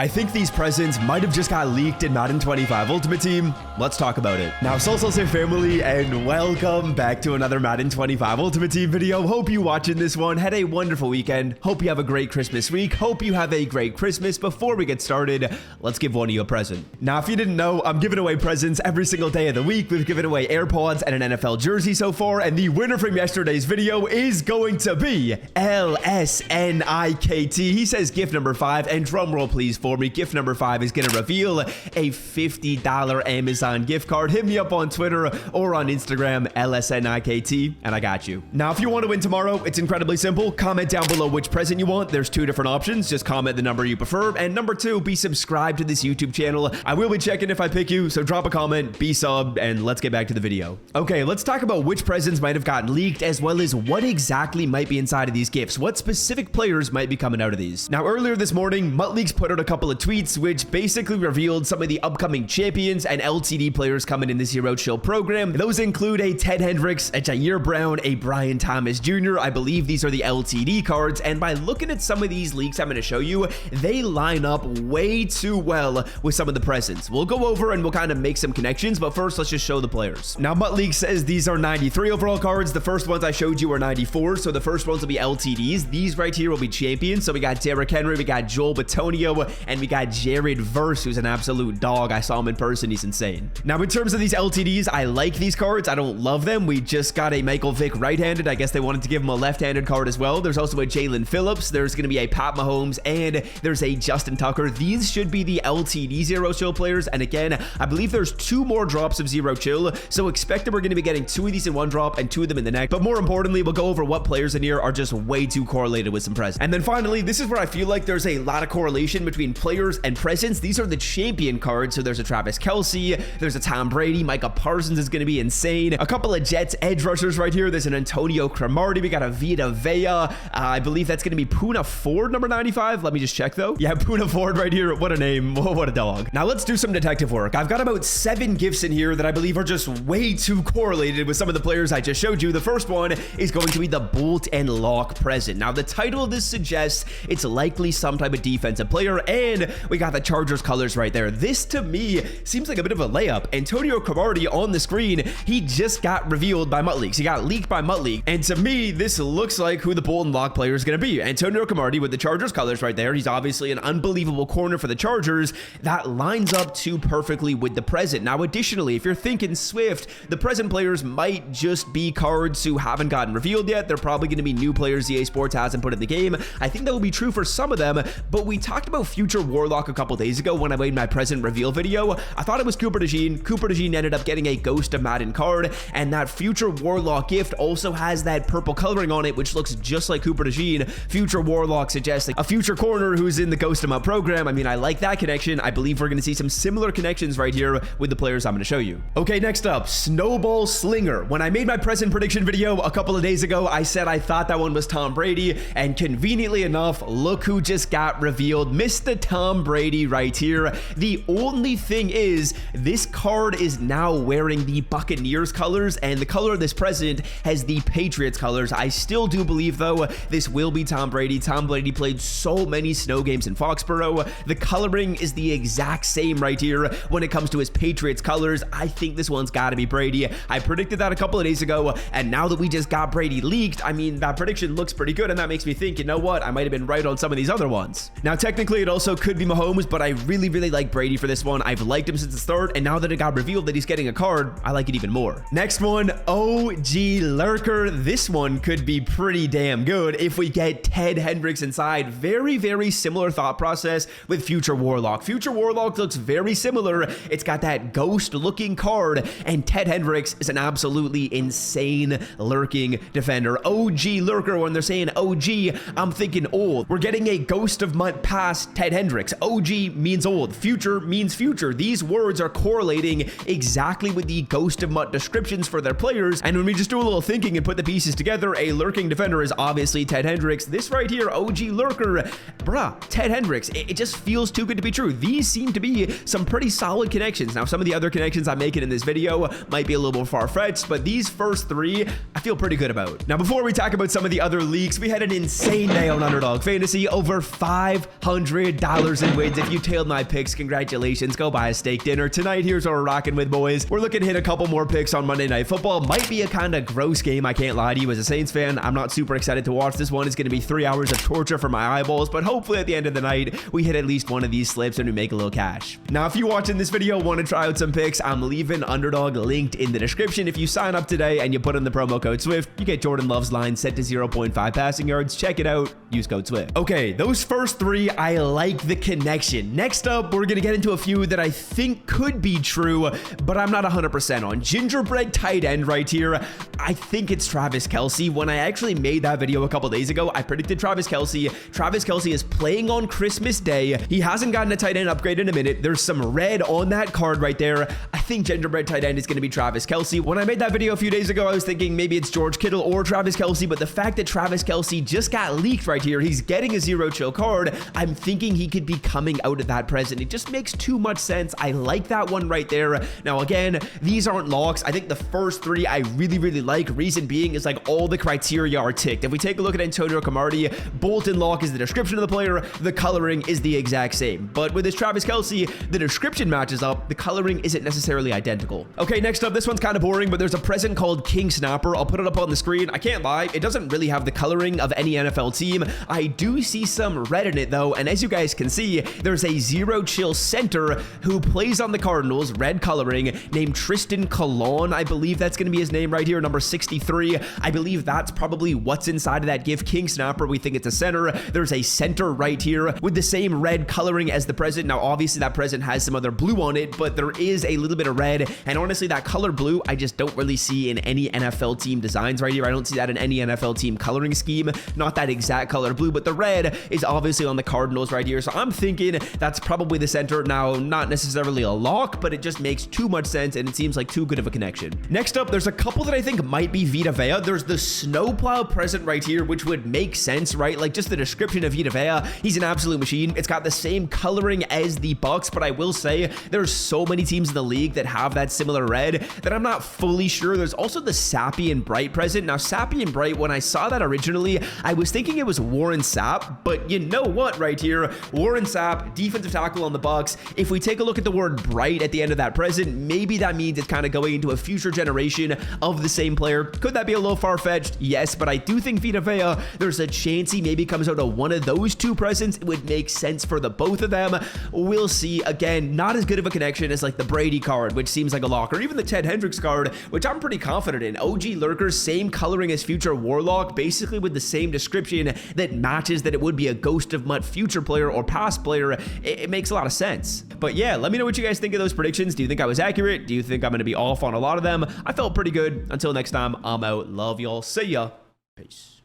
I think these presents might have just got leaked in Madden 25 Ultimate Team. Let's talk about it. Now, Salsa family, and welcome back to another Madden 25 Ultimate Team video. Hope you watching this one had a wonderful weekend. Hope you have a great Christmas week. Hope you have a great Christmas. Before we get started, let's give one of you a present. Now, if you didn't know, I'm giving away presents every single day of the week. We've given away AirPods and an NFL jersey so far, and the winner from yesterday's video is going to be LSNIKT. He says gift number 5, and drum roll please for me. Gift number 5 is going to reveal a $50 Amazon gift card. Hit me up on Twitter or on Instagram, LSNIKT, and I got you. Now, if you want to win tomorrow, it's incredibly simple. Comment down below which present you want. There's 2 different options. Just comment the number you prefer. And number 2, be subscribed to this YouTube channel. I will be checking if I pick you, so drop a comment, be sub, and let's get back to the video. Okay, let's talk about which presents might have gotten leaked, as well as what exactly might be inside of these gifts. What specific players might be coming out of these. Now, earlier this morning, MuttLeaks put out a couple of tweets which basically revealed some of the upcoming champions and LTD players coming in the Zero Chill program. Those include a Ted Hendricks, a Jair Brown, a Brian Thomas Jr. I believe these are the LTD cards, and by looking at some of these leaks I'm going to show you, they line up way too well with some of the presents. We'll go over and we'll kind of make some connections, but first let's just show the players. Now, MuttLeaks says these are 93 overall cards. The first ones I showed you are 94, so the first ones will be LTDs. These right here will be champions. So we got Derrick Henry, we got Joel Bitonio, and we got Jared Verse, who's an absolute dog. I saw him in person. He's insane. Now, in terms of these LTDs, I like these cards. I don't love them. We just got a Michael Vick right-handed. I guess they wanted to give him a left-handed card as well. There's also a Jalen Phillips. There's going to be a Pat Mahomes, and there's a Justin Tucker. These should be the LTD Zero Chill players. And again, I believe there's 2 more drops of Zero Chill. So expect that we're going to be getting 2 of these in one drop and 2 of them in the next. But more importantly, we'll go over what players in here are just way too correlated with some presents. And then finally, this is where I feel like there's a lot of correlation between players and presents. These are the champion cards. So there's a Travis Kelce, there's a Tom Brady, Micah Parsons is going to be insane. A couple of Jets edge rushers right here. There's an Antonio Cromartie. We got a Vita Vea. I believe that's going to be Poona Ford, number 95. Let me just check though. Yeah, Poona Ford right here. What a name. What a dog. Now let's do some detective work. I've got about 7 gifts in here that I believe are just way too correlated with some of the players I just showed you. The first one is going to be the Bolt and Lock present. Now the title of this suggests it's likely some type of defensive player, and we got the Chargers colors right there. This to me seems like a bit of a layup. Antonio Cromartie on the screen, he just got revealed by MuttLeaks. He got leaked by MuttLeaks, and to me this looks like who the Bolt and Lock player is going to be. Antonio Cromartie with the Chargers colors right there. He's obviously an unbelievable corner for the Chargers. That lines up too perfectly with the present. Now additionally, if you're thinking Swift, the present players might just be cards who haven't gotten revealed yet. They're probably going to be new players EA Sports hasn't put in the game. I think that will be true for some of them, but we talked about Future Warlock a couple days ago when I made my present reveal video. I thought it was Cooper DeJean. Cooper DeJean ended up getting a Ghost of Madden card, and that Future Warlock gift also has that purple coloring on it, which looks just like Cooper DeJean. Future Warlock suggests a future corner who's in the Ghost of Mud program. I mean, I like that connection. I believe we're going to see some similar connections right here with the players I'm going to show you. Okay, next up, Snowball Slinger. When I made my present prediction video a couple of days ago, I said I thought that one was Tom Brady, and conveniently enough, look who just got revealed. Mr. Tom Brady right here. The only thing is, this card is now wearing the Buccaneers colors, and the color of this present has the Patriots colors. I still do believe, though, this will be Tom Brady. Tom Brady played so many snow games in Foxborough. The coloring is the exact same right here when it comes to his Patriots colors. I think this one's got to be Brady. I predicted that a couple of days ago, and now that we just got Brady leaked, I mean, that prediction looks pretty good, and that makes me think, you know what, I might have been right on some of these other ones. Now, technically, it also could be Mahomes, but I really like Brady for this one. I've liked him since the start, and now that it got revealed that he's getting a card, I like it even more. Next one, OG Lurker. This one could be pretty damn good if we get Ted Hendricks inside. Very similar thought process with Future Warlock. Future Warlock looks very similar. It's got that ghost looking card, and Ted Hendricks is an absolutely insane lurking defender. OG Lurker, when they're saying OG, I'm thinking old. We're getting a Ghost of Mutt past Ted Hendricks. OG means old. Future means future. These words are correlating exactly with the Ghost of Mutt descriptions for their players, and when we just do a little thinking and put the pieces together, a lurking defender is obviously Ted Hendricks. This right here, OG Lurker, bruh, Ted Hendricks, it just feels too good to be true. These seem to be some pretty solid connections. Now, some of the other connections I'm making in this video might be a little more far-fetched, but these first 3 I feel pretty good about. Now, before we talk about some of the other leaks, we had an insane day on Underdog Fantasy, over $500 $50 in wins. If you tailed my picks, congratulations. Go buy a steak dinner. Tonight, here's what we're rocking with, boys. We're looking to hit a couple more picks on Monday Night Football. Might be a kind of gross game, I can't lie to you. As a Saints fan, I'm not super excited to watch this one. It's going to be 3 hours of torture for my eyeballs, but hopefully at the end of the night, we hit at least one of these slips and we make a little cash. Now, if you watching this video want to try out some picks, I'm leaving Underdog linked in the description. If you sign up today and you put in the promo code SWIFT, you get Jordan Love's line set to 0.5 passing yards. Check it out. Use code SWIFT. Okay, those first three, I like the connection. Next up, we're going to get into a few that I think could be true, but I'm not 100% on. Gingerbread tight end right here. I think it's Travis Kelce. When I actually made that video a couple days ago, I predicted Travis Kelce. Travis Kelce is playing on Christmas Day. He hasn't gotten a tight end upgrade in a minute. There's some red on that card right there. I think gingerbread tight end is going to be Travis Kelce. When I made that video a few days ago, I was thinking maybe it's George Kittle or Travis Kelce, but the fact that Travis Kelce just got leaked right here, he's getting a zero chill card. I'm thinking he could be coming out of that present. It just makes too much sense. I like that one right there. Now, again, these aren't locks. I think the first three I really like. Reason being is like all the criteria are ticked. If we take a look at Antonio Cromartie, Bolton lock is the description of the player. The coloring is the exact same. But with this Travis Kelce, the description matches up. The coloring isn't necessarily identical. Okay, next up, this one's kind of boring, but there's a present called King Snapper. I'll put it up on the screen. I can't lie, it doesn't really have the coloring of any NFL team. I do see some red in it though, and as you guys can see, there's a zero chill center who plays on the Cardinals, red coloring, named Tristan Colon. I believe that's going to be his name right here, number 63. I believe that's probably what's inside of that gift. King Snapper, we think it's a center. There's a center right here with the same red coloring as the present. Now, obviously that present has some other blue on it, but there is a little bit of red, and honestly, that color blue, I just don't really see in any NFL team designs right here. I don't see that in any NFL team coloring scheme. Not that exact color blue, but the red is obviously on the Cardinals right here. So I'm thinking that's probably the center. Now, not necessarily a lock, but it just makes too much sense, and it seems like too good of a connection. Next up, there's a couple that I think might be Vita Vea. There's the snowplow present right here, which would make sense, right? Like just the description of Vita Vea, he's an absolute machine. It's got the same coloring as the Bucks, but I will say there's so many teams in the league that have that similar red that I'm not fully sure. There's also the Sappy and Bright present. Now, Sappy and Bright, when I saw that originally, I was thinking it was Warren Sapp, but you know what right here? Warren Sapp, defensive tackle on the Bucks. If we take a look at the word Bright at the end of that present, maybe that means it's kind of going into a future generation of the same player. Could that be a little far-fetched? Yes, but I do think Vita Vea, there's a chance he maybe comes out of one of those two presents. It would make sense for the both of them. We'll see. Again, not as good of a connection as like the Brady card, which seems like a lock, or even the Ted Hendricks card, which I'm pretty confident in. OG Lurkers, same coloring as future Warlock, basically with the same description that matches that it would be a Ghost of Mutt future player or past player. It makes a lot of sense. But yeah, let me know what you guys think of those predictions. Do you think I was accurate? Do you think I'm going to be off on a lot of them? I felt pretty good. Until next time, I'm out. Love y'all. See ya. Peace.